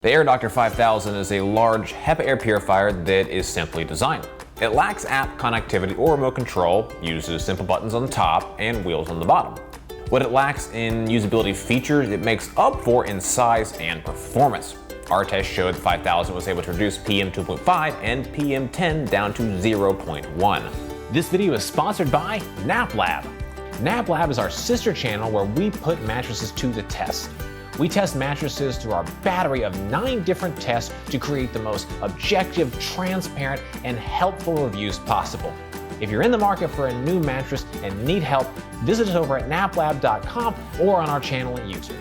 The AirDoctor 5000 is a large Hepa air purifier that is simply designed. It lacks app connectivity or remote control, uses simple buttons on the top and wheels on the bottom. What it lacks in usability features, it makes up for in size and performance. Our test showed the 5000 was able to reduce PM2.5 and PM10 down to 0.1. This video is sponsored by NapLab. NapLab is our sister channel where we put mattresses to the test. We test mattresses through our battery of 9 different tests to create the most objective, transparent, and helpful reviews possible. If you're in the market for a new mattress and need help, visit us over at naplab.com or on our channel at YouTube.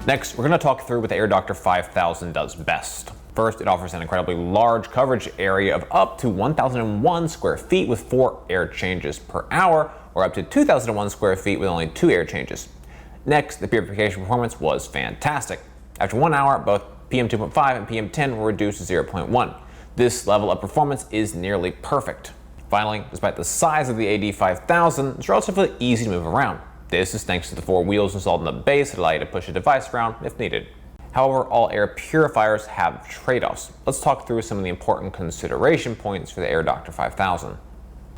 Next, we're going to talk through what the AirDoctor 5000 does best. First, it offers an incredibly large coverage area of up to 1,001 square feet with 4 air changes per hour, or up to 2,001 square feet with only 2 air changes. Next, the purification performance was fantastic. After 1 hour, both PM2.5 and PM10 were reduced to 0.1. This level of performance is nearly perfect. Finally, despite the size of the AD5000, it's relatively easy to move around. This is thanks to the 4 wheels installed in the base that allow you to push a device around if needed. However, all air purifiers have trade-offs. Let's talk through some of the important consideration points for the AirDoctor 5000.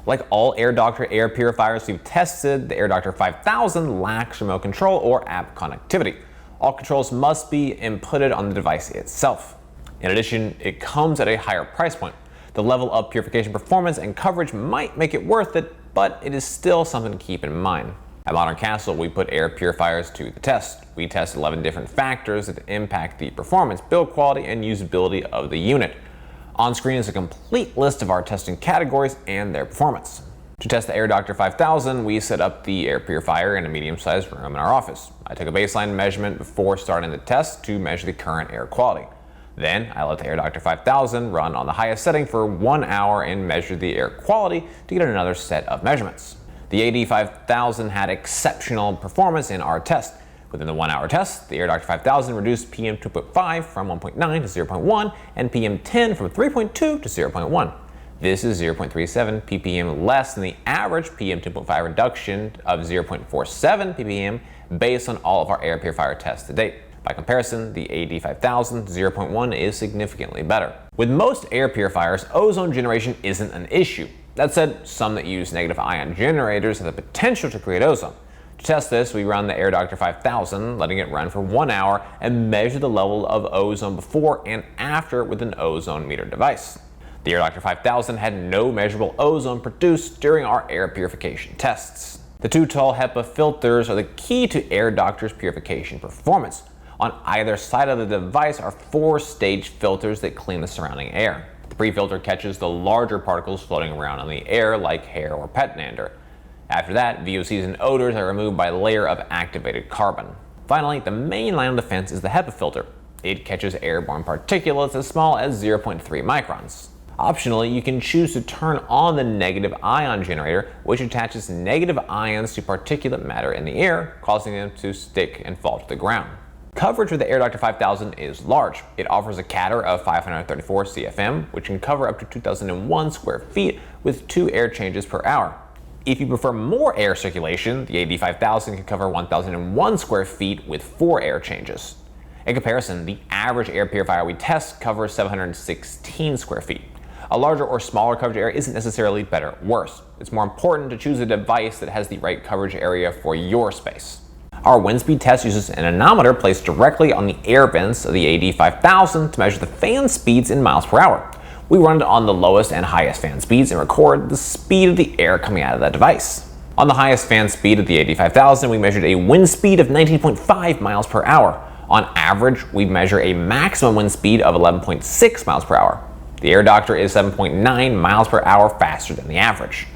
Like all AirDoctor air purifiers we've tested, the AirDoctor 5000 lacks remote control or app connectivity. All controls must be inputted on the device itself. In addition, it comes at a higher price point. The level of purification performance and coverage might make it worth it, but it is still something to keep in mind. At Modern Castle, we put air purifiers to the test. We test 11 different factors that impact the performance, build quality, and usability of the unit. On screen is a complete list of our testing categories and their performance. To test the AirDoctor 5000, we set up the air purifier in a medium-sized room in our office. I took a baseline measurement before starting the test to measure the current air quality. Then I let the AirDoctor 5000 run on the highest setting for 1 hour and measure the air quality to get another set of measurements. The AD5000 had exceptional performance in our test. Within the 1 hour test, the AirDoctor 5000 reduced PM2.5 from 1.9 to 0.1 and PM10 from 3.2 to 0.1. This is 0.37 ppm less than the average PM2.5 reduction of 0.47 ppm based on all of our air purifier tests to date. By comparison, the AD5000 0.1 is significantly better. With most air purifiers, ozone generation isn't an issue. That said, some that use negative ion generators have the potential to create ozone. To test this, we run the AirDoctor 5000, letting it run for 1 hour and measure the level of ozone before and after with an ozone meter device. The AirDoctor 5000 had no measurable ozone produced during our air purification tests. The 2 tall Hepa filters are the key to AirDoctor's purification performance. On either side of the device are 4-stage filters that clean the surrounding air. The pre-filter catches the larger particles floating around in the air like hair or pet dander. After that, VOCs and odors are removed by a layer of activated carbon. Finally, the main line of defense is the Hepa filter. It catches airborne particulates as small as 0.3 microns. Optionally, you can choose to turn on the negative ion generator, which attaches negative ions to particulate matter in the air, causing them to stick and fall to the ground. Coverage with the AirDoctor 5000 is large. It offers a catter of 534 CFM, which can cover up to 2,001 square feet with 2 air changes per hour. If you prefer more air circulation, the AD5000 can cover 1,001 square feet with 4 air changes. In comparison, the average air purifier we test covers 716 square feet. A larger or smaller coverage area isn't necessarily better or worse. It's more important to choose a device that has the right coverage area for your space. Our wind speed test uses an anemometer placed directly on the air vents of the AD5000 to measure the fan speeds in miles per hour. We run it on the lowest and highest fan speeds and record the speed of the air coming out of that device. On the highest fan speed of the AD5000, we measured a wind speed of 19.5 miles per hour. On average, we measure a maximum wind speed of 11.6 miles per hour. The AirDoctor is 7.9 miles per hour faster than the average.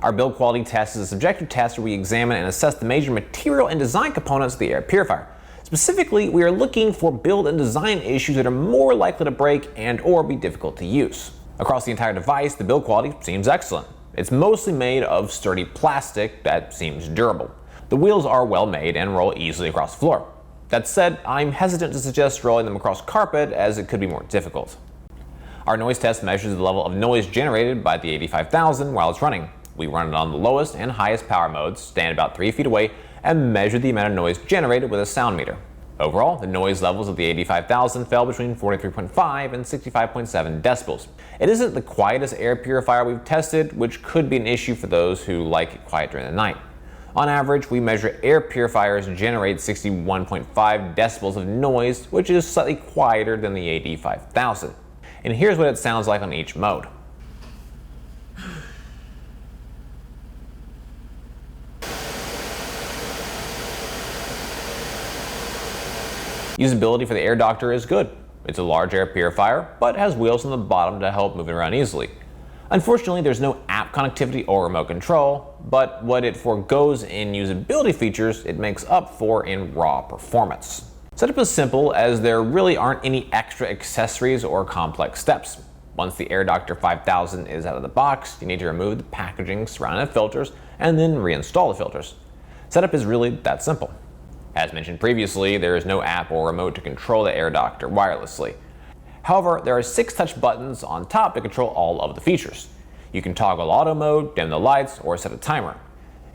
Our build quality test is a subjective test where we examine and assess the major material and design components of the air purifier. Specifically, we are looking for build and design issues that are more likely to break and or be difficult to use. Across the entire device, the build quality seems excellent. It's mostly made of sturdy plastic that seems durable. The wheels are well made and roll easily across the floor. That said, I'm hesitant to suggest rolling them across carpet as it could be more difficult. Our noise test measures the level of noise generated by the AD5000 while it's running. We run it on the lowest and highest power modes, stand about 3 feet away, and measure the amount of noise generated with a sound meter. Overall, the noise levels of the AD5000 fell between 43.5 and 65.7 decibels. It isn't the quietest air purifier we've tested, which could be an issue for those who like it quiet during the night. On average, we measure air purifiers generate 61.5 decibels of noise, which is slightly quieter than the AD5000. And here's what it sounds like on each mode. Usability for the AirDoctor is good. It's a large air purifier, but has wheels on the bottom to help move it around easily. Unfortunately, there's no app connectivity or remote control, but what it forgoes in usability features, it makes up for in raw performance. Setup is simple, as there really aren't any extra accessories or complex steps. Once the AirDoctor 5000 is out of the box, you need to remove the packaging surrounding the filters and then reinstall the filters. Setup is really that simple. As mentioned previously, there is no app or remote to control the AirDoctor wirelessly. However, there are 6 touch buttons on top to control all of the features. You can toggle auto mode, dim the lights, or set a timer.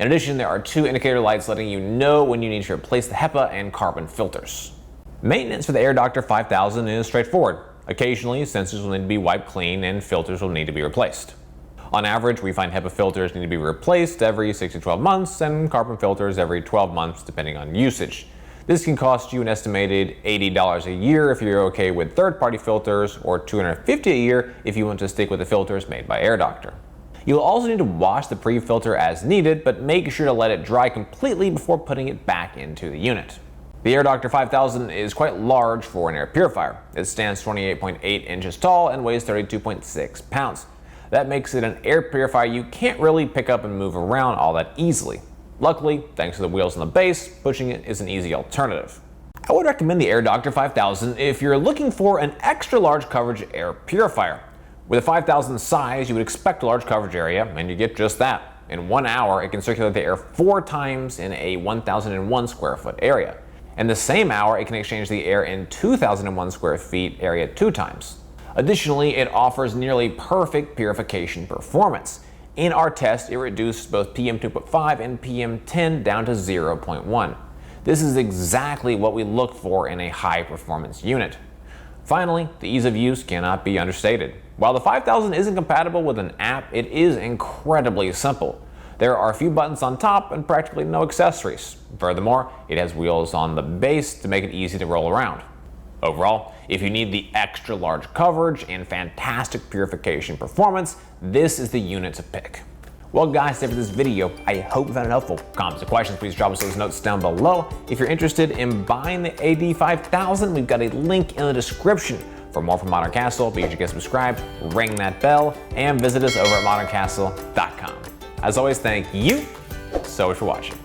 In addition, there are 2 indicator lights letting you know when you need to replace the Hepa and carbon filters. Maintenance for the AirDoctor 5000 is straightforward. Occasionally, sensors will need to be wiped clean and filters will need to be replaced. On average, we find Hepa filters need to be replaced every 6 to 12 months and carbon filters every 12 months depending on usage. This can cost you an estimated $80 a year if you're okay with third-party filters, or $250 a year if you want to stick with the filters made by AirDoctor. You'll also need to wash the pre-filter as needed, but make sure to let it dry completely before putting it back into the unit. The AirDoctor 5000 is quite large for an air purifier. It stands 28.8 inches tall and weighs 32.6 pounds. That makes it an air purifier you can't really pick up and move around all that easily. Luckily, thanks to the wheels on the base, pushing it is an easy alternative. I would recommend the AirDoctor 5000 if you're looking for an extra large coverage air purifier. With a 5000 size, you would expect a large coverage area, and you get just that. In 1 hour, it can circulate the air 4 times in a 1001 square foot area. In the same hour, it can exchange the air in 2001 square feet area 2 times. Additionally, it offers nearly perfect purification performance. In our test, it reduced both PM2.5 and PM10 down to 0.1. This is exactly what we look for in a high-performance unit. Finally, the ease of use cannot be understated. While the 5000 isn't compatible with an app, it is incredibly simple. There are a few buttons on top and practically no accessories. Furthermore, it has wheels on the base to make it easy to roll around. Overall, if you need the extra large coverage and fantastic purification performance, this is the unit to pick. Well guys, that's it for this video. I hope you found it helpful. Comments and questions, please drop us those notes down below. If you're interested in buying the AD5000, we've got a link in the description. For more from Modern Castle, be sure to get subscribed, ring that bell, and visit us over at moderncastle.com. As always, thank you so much for watching.